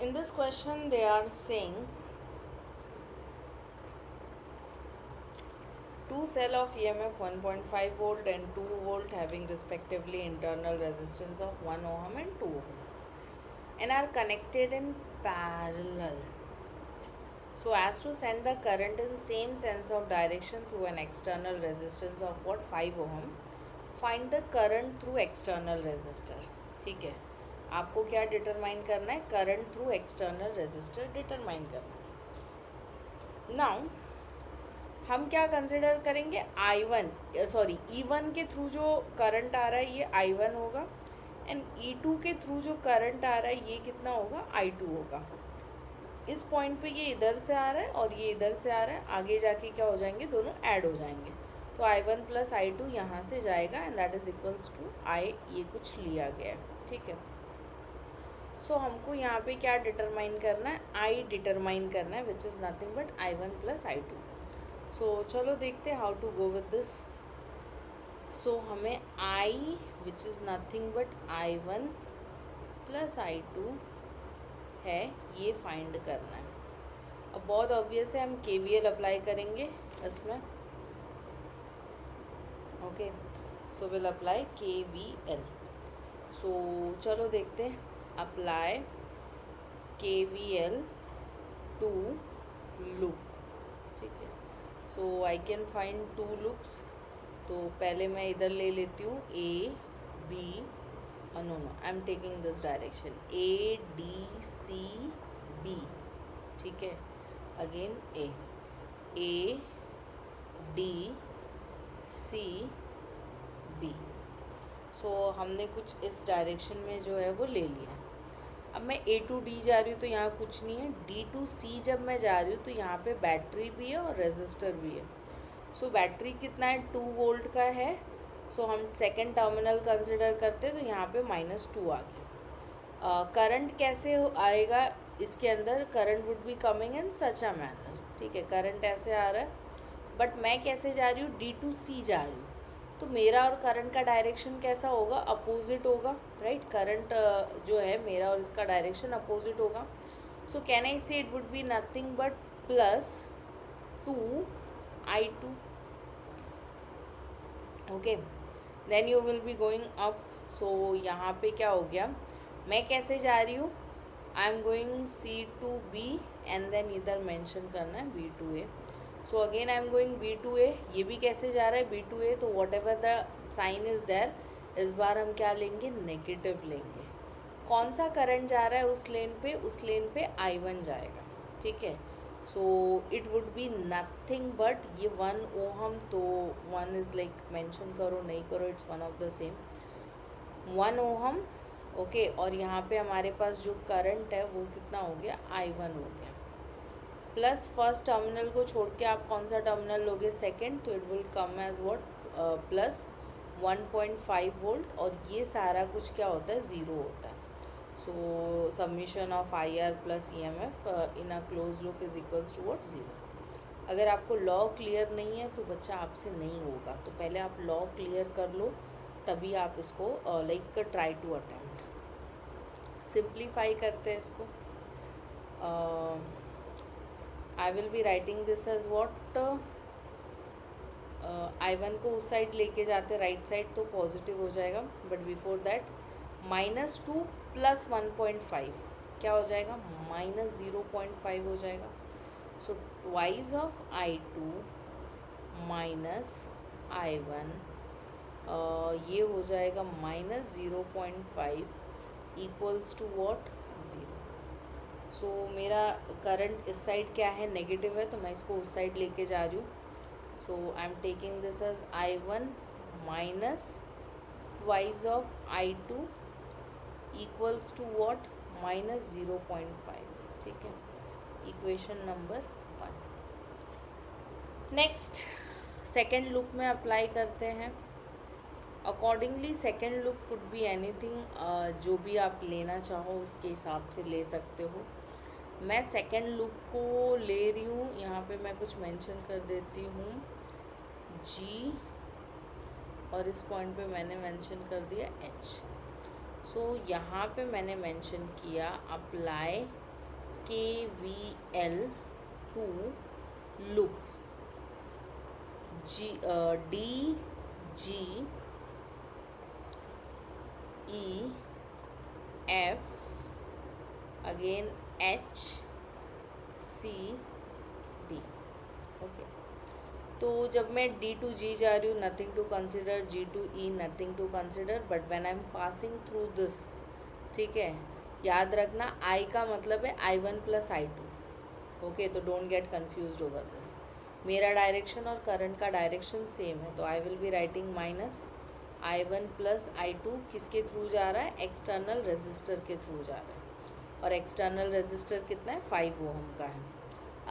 In this question they are saying two cell of EMF 1.5 volt and 2 volt having respectively internal resistance of 1 ohm and 2 ohm and are connected in parallel so as to send the current in same sense of direction through an external resistance of what 5 ohm. Find the current through external resistor. ठीक है, आपको क्या determine करना है? Current through external resistor determine करना है. Now हम क्या कंसिडर करेंगे? E1 के थ्रू जो करंट आ रहा है ये I1 होगा एंड E2 के थ्रू जो करंट आ रहा है ये कितना होगा? I2 होगा. इस पॉइंट पे ये इधर से आ रहा है और ये इधर से आ रहा है, आगे जाके क्या हो जाएंगे? दोनों ऐड हो जाएंगे. तो I1 प्लस I2 यहाँ से जाएगा and that is equals to I, ये कुछ लिया गया है. ठीक है, सो हमको यहाँ पे क्या डिटरमाइन करना है? I डिटरमाइन करना है which is nothing but I1 plus I2. So चलो देखते हैं how to go with this. So हमें I which is nothing but I1 plus I2 है ये फाइंड करना है. अब बहुत ऑब्वियस है, हम KVL अप्लाई करेंगे इसमें. Okay, so will apply KVL. So चलो देखते हैं. Apply KVL to loop. ठीक है, so I can find two loops. तो पहले मैं इधर ले लेती हूँ A B, no I am taking this direction ADCB. ठीक है, अगेन ADCB. सो हमने कुछ इस डायरेक्शन में जो है वो ले लिया. अब मैं A to D जा रही हूँ तो यहाँ कुछ नहीं है. D to C जब मैं जा रही हूँ तो यहाँ पे बैटरी भी है और रेजिस्टर भी है. सो बैटरी कितना है? 2 वोल्ट का है. सो हम सेकेंड टर्मिनल कंसिडर करते हैं तो यहाँ पे -2 आ गया. करंट कैसे आएगा इसके अंदर? Current would be coming in such a manner. ठीक है, करंट ऐसे आ रहा है बट मैं कैसे जा रही हूँ? D to C जा रही हूँ. तो मेरा और करंट का डायरेक्शन कैसा होगा? अपोजिट होगा, राइट? करंट जो है मेरा और इसका डायरेक्शन अपोजिट होगा. सो can I say it would be nothing but +2I2. Okay, then you will be going up. So यहाँ पे क्या हो गया? मैं कैसे जा रही हूँ? I am going C to B and then इधर मेंशन करना है B to A. So again I am going B to A. ये भी कैसे जा रहा है? B to A. तो whatever the sign is there, इस बार हम क्या लेंगे? नेगेटिव लेंगे. कौन सा करंट जा रहा है उस लेन पे? उस लेन पे I1 जाएगा. ठीक है, so it would be nothing but ये 1 ओहम. तो 1 इज़ लाइक मेंशन करो नहीं करो it's one of the same. 1 ohm. Okay, और यहाँ पे हमारे पास जो करंट है वो कितना हो गया? I1 हो गया. प्लस फर्स्ट टर्मिनल को छोड़ के आप कौन सा टर्मिनल लोगे? सेकेंड. तो it will come as what? Plus 1.5 volt. और ये सारा कुछ क्या होता है? ज़ीरो होता है. So summation of IR plus EMF in a close loop is equals to what? 0. अगर आपको लॉ क्लियर नहीं है तो बच्चा आपसे नहीं होगा. तो पहले आप लॉ क्लियर कर लो तभी आप इसको like try to attempt. Simplify करते हैं इसको. I will be writing this as what? I1 को उस साइड लेके जाते राइट साइड तो पॉजिटिव हो जाएगा. बट बिफोर दैट -2 प्लस 1.5 क्या हो जाएगा? -0.5 हो जाएगा. So twice of I2 minus I1 ये हो जाएगा -0.5 इक्वल्स टू वॉट? 0. सो मेरा करंट इस साइड क्या है? नेगेटिव है. तो मैं इसको उस साइड लेके जा रही हूँ. So I am taking this as I1 minus twice of I2 equals to what? -0.5. ठीक है, equation number 1. Next second loop में अप्लाई करते हैं. Accordingly second loop could be anything, जो भी आप लेना चाहो उसके हिसाब से ले सकते हो. मैं सेकेंड लूप को ले रही हूँ. यहाँ पे मैं कुछ मेंशन कर देती हूँ G और इस पॉइंट पे मैंने मेंशन कर दिया H. सो यहाँ पे मैंने मेंशन किया apply KVL to loop D G E F again H C D. Okay, तो जब मैं D to G जा रही हूँ nothing to consider, G to E nothing to consider, but when I am passing through this, ठीक है, याद रखना I का मतलब है I1 प्लस I2. ओके, तो don't get confused over this. मेरा डायरेक्शन और करंट का डायरेक्शन सेम है, तो I will be writing minus I1 plus I2 किसके थ्रू जा रहा है, एक्सटर्नल रेजिस्टर के थ्रू जा रहा है, और एक्सटर्नल रेजिस्टर कितना है, 5 ओम का है.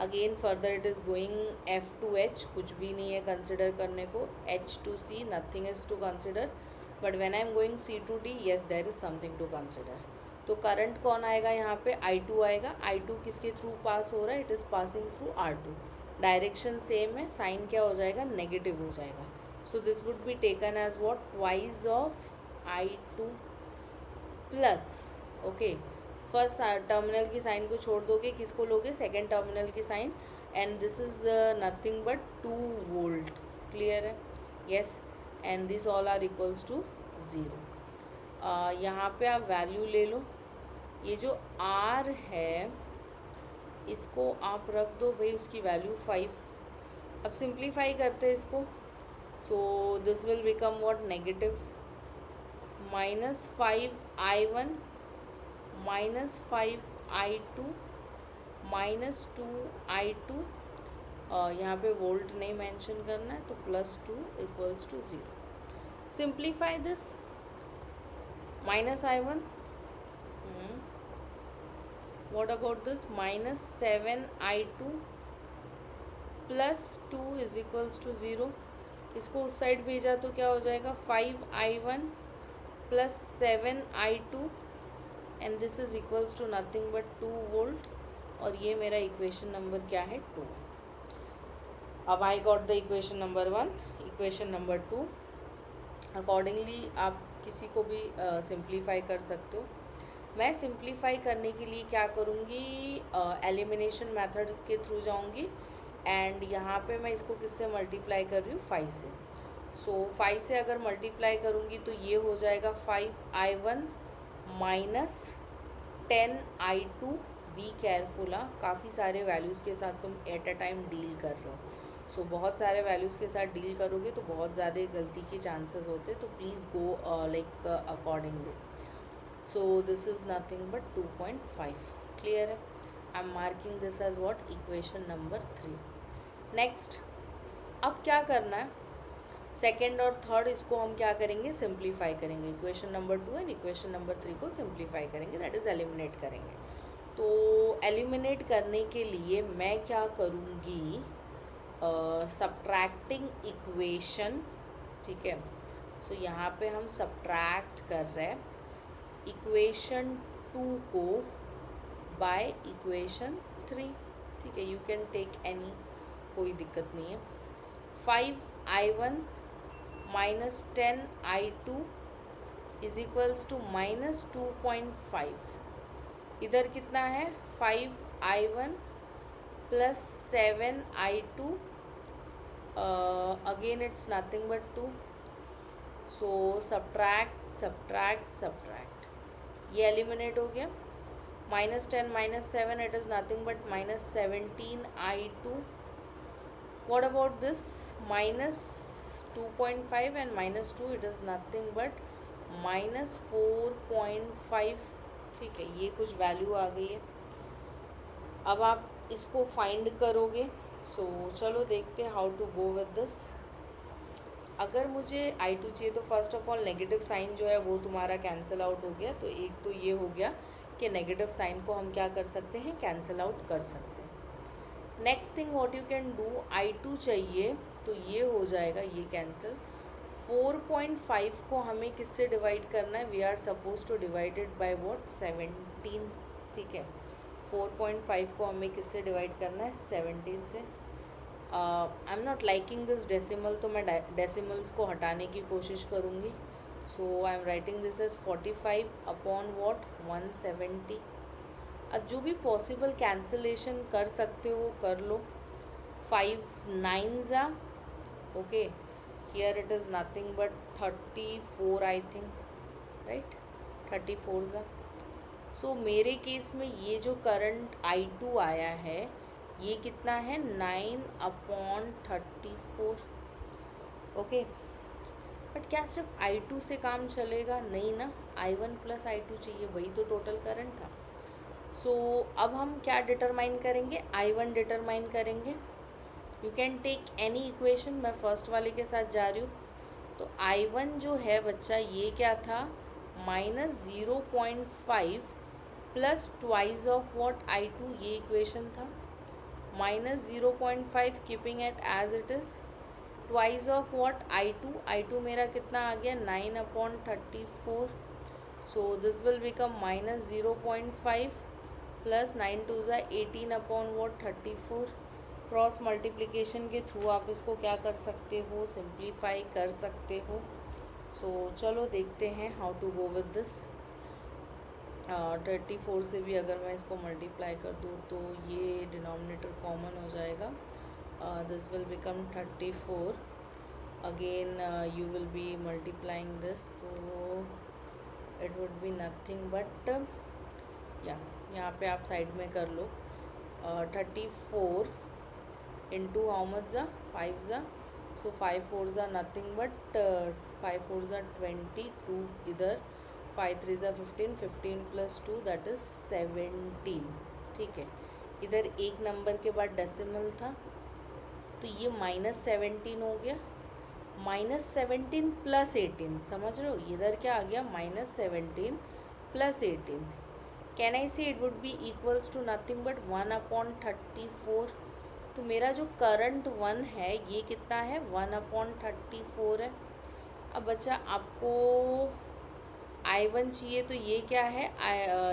Again further it is going F to H, कुछ भी नहीं है कंसिडर करने को, H to C nothing is to consider, but when I am going C to D yes there is something to consider. तो करंट कौन आएगा यहाँ पे, I2 आएगा. I2 किसके थ्रू पास हो रहा है, it is passing through R2. Direction same है, साइन क्या हो जाएगा, नेगेटिव हो जाएगा. So this would be taken as what, twice of I2 plus. Okay, first terminal की साइन को छोड़ दोगे, किसको लोगे, सेकेंड टर्मिनल की sign, and this is nothing but 2 volt. Clear है, yes, and this all are equals to 0. यहाँ पे आप वैल्यू ले लो, ये जो R है इसको आप रख दो भाई, उसकी वैल्यू 5. अब सिंप्लीफाई करते हैं इसको, so this will become what, negative minus 5I1 minus 5I2 minus 2I2, यहाँ पे वोल्ट नहीं मेंशन करना है, तो plus 2 equals to 0. Simplify this, minus I1, what about this, minus 7I2 plus 2 is equals to 0. इसको उस साइड भेजा तो क्या हो जाएगा, 5I1 plus 7I2 and this is equals to nothing but 2 volt, और ये मेरा इक्वेशन नंबर क्या है, 2. अब I got the equation number 1. Equation number 2 accordingly आप किसी को भी सिंप्लीफाई कर सकते हो. मैं सिंप्लीफाई करने के लिए क्या करूँगी, एलिमिनेशन मेथड के थ्रू जाऊँगी, एंड यहाँ पे मैं इसको किससे मल्टीप्लाई कर रही हूँ, 5 से. सो 5 से अगर मल्टीप्लाई करूँगी तो ये हो जाएगा 5I1 minus 10I2. Be careful, काफ़ी सारे वैल्यूज़ के साथ तुम एट अ टाइम डील कर रहे हो, सो बहुत सारे वैल्यूज़ के साथ डील करोगे तो बहुत ज़्यादा गलती के चांसेस होते, तो please go like accordingly. So this is nothing but 2.5. Clear है, I am marking this as what, equation number 3. Next, अब क्या करना है, सेकेंड और थर्ड इसको हम क्या करेंगे, सिंप्लीफाई करेंगे. Equation number 2 and equation number 3 को सिंप्लीफाई करेंगे, दैट इज़ एलिमिनेट करेंगे. तो एलिमिनेट करने के लिए मैं क्या करूँगी, सब्ट्रैक्टिंग इक्वेशन, ठीक है. सो यहाँ पे हम सब्ट्रैक्ट कर रहे हैं इक्वेशन 2 को बाय इक्वेशन 3, ठीक है. यू कैन टेक एनी, कोई दिक्कत नहीं है. 5I1 minus 10I2 is equals to minus 2.5. इधर कितना है, 5I1 plus 7I2, again it's nothing but 2. So subtract subtract subtract, ये एलिमिनेट हो गया. Minus 10 minus 7 it is nothing but minus 17I2. What about this, minus 2.5 and minus 2 it is nothing but minus 4.5. ठीक है, ये कुछ value आ गई है. अब आप इसको फाइंड करोगे, सो चलो देखते हैं how to go with this. अगर मुझे I2 चाहिए तो first of all negative sign जो है वो तुम्हारा कैंसिल आउट हो गया, तो एक तो ये हो गया कि नेगेटिव साइन को हम क्या कर सकते हैं, कैंसिल आउट कर सकते हैं. Next thing what you can do, I2 चाहिए तो ये हो जाएगा, ये कैंसिल. 4.5 को हमें किससे डिवाइड करना है, we are suppose to divided by what, 17. ठीक है, 4.5 को हमें किससे डिवाइड करना है, 17 से. I am not liking this decimal, तो मैं डेसिमल्स को हटाने की कोशिश करूँगी. So I am writing this as 45 upon what, 170. अब जो भी पॉसिबल कैंसिलेशन कर सकते हो कर लो. 5 9s are okay. Here it is nothing but 34 I think, right? 34s are. सो मेरे केस में ये जो करंट I2 आया है ये कितना है 9/34. ओके. बट क्या सिर्फ I2 से काम चलेगा? नहीं ना, I1 प्लस I2 चाहिए, वही तो टोटल करंट था. सो अब हम क्या डिटरमाइन करेंगे? I1 डिटरमाइन करेंगे. You can take any equation, मैं फर्स्ट वाले के साथ जा रही हूँ. तो I1 जो है बच्चा ये क्या था? -0.5 plus twice of what I2, ये इक्वेशन था. -0.5 keeping it as it is, twice of what I2 मेरा कितना आ गया 9/34. So this will become -0.5 plus 9 2 ज़ा 18/34. क्रॉस मल्टीप्लिकेशन के थ्रू आप इसको क्या कर सकते हो? सिंप्लीफाई कर सकते हो. सो चलो देखते हैं how to go with this. 34 से भी अगर मैं इसको मल्टीप्लाई कर दूँ तो ये डिनोमिनेटर कॉमन हो जाएगा. This will become 34. Again you will be multiplying this, तो it would be nothing but यहाँ पे आप साइड में कर लो. 34 इंटू हाउ मच ज़ा 5 ज़ा, सो 5 4 ज़ा नथिंग बट 5 4 ज़ा 22. इधर 5 3 ज़ा 15, 15 प्लस 2 दैट इज़ 17. ठीक है. इधर एक नंबर के बाद डेसिमल था तो ये -17 हो गया. -17 प्लस 18, समझ रहे हो? इधर क्या आ गया? -17 plus 18. Can I say it would be equals to nothing but 1/34. तो मेरा जो करंट 1 है ये कितना है? 1/34 है. अब बच्चा आपको I1 चाहिए तो ये क्या है?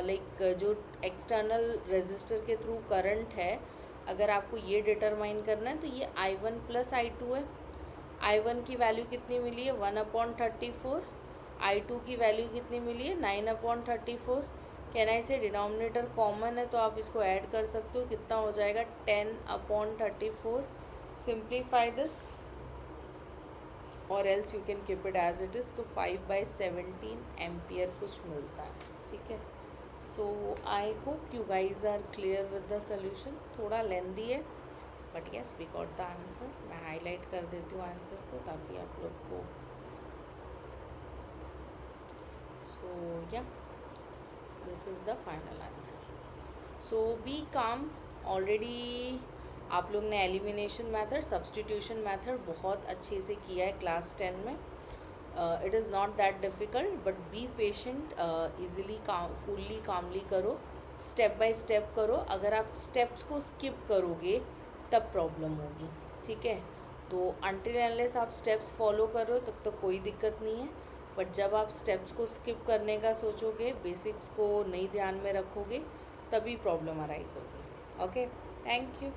लाइक जो एक्सटर्नल रेजिस्टर के थ्रू करंट है, अगर आपको ये डिटरमाइन करना है तो ये I1 प्लस I2 है. I1 की वैल्यू कितनी मिली है? 1/34. I2 की वैल्यू कितनी मिली है? 9/34. कैन आई से डिनोमिनेटर कॉमन है तो आप इसको ऐड कर सकते हो. कितना हो जाएगा? 10/34. सिंप्लीफाई दिस और else you can keep it as it is. तो 5/17 एम्पियर कुछ मिलता है. ठीक है. So I hope you guys are clear with the solution. थोड़ा लेंदी है but yes we got the answer. मैं हाईलाइट कर देती हूँ आंसर को ताकि आप लोग को. सो या this is the final answer. So बी काम. ऑलरेडी आप लोग ने एलिमिनेशन मेथड, सब्स्टिट्यूशन मेथड बहुत अच्छे से किया है क्लास 10 में. It is not that difficult but be patient. Easily coolly calmly करो, स्टेप बाय स्टेप करो. अगर आप स्टेप्स को स्किप करोगे तब प्रॉब्लम होगी. ठीक है. तो अनटिल अनलेस आप स्टेप्स फॉलो करो तब तक कोई दिक्कत नहीं है. बट जब आप स्टेप्स को स्किप करने का सोचोगे, बेसिक्स को नहीं ध्यान में रखोगे, तभी प्रॉब्लम अराइज होगी. ओके. Thank you.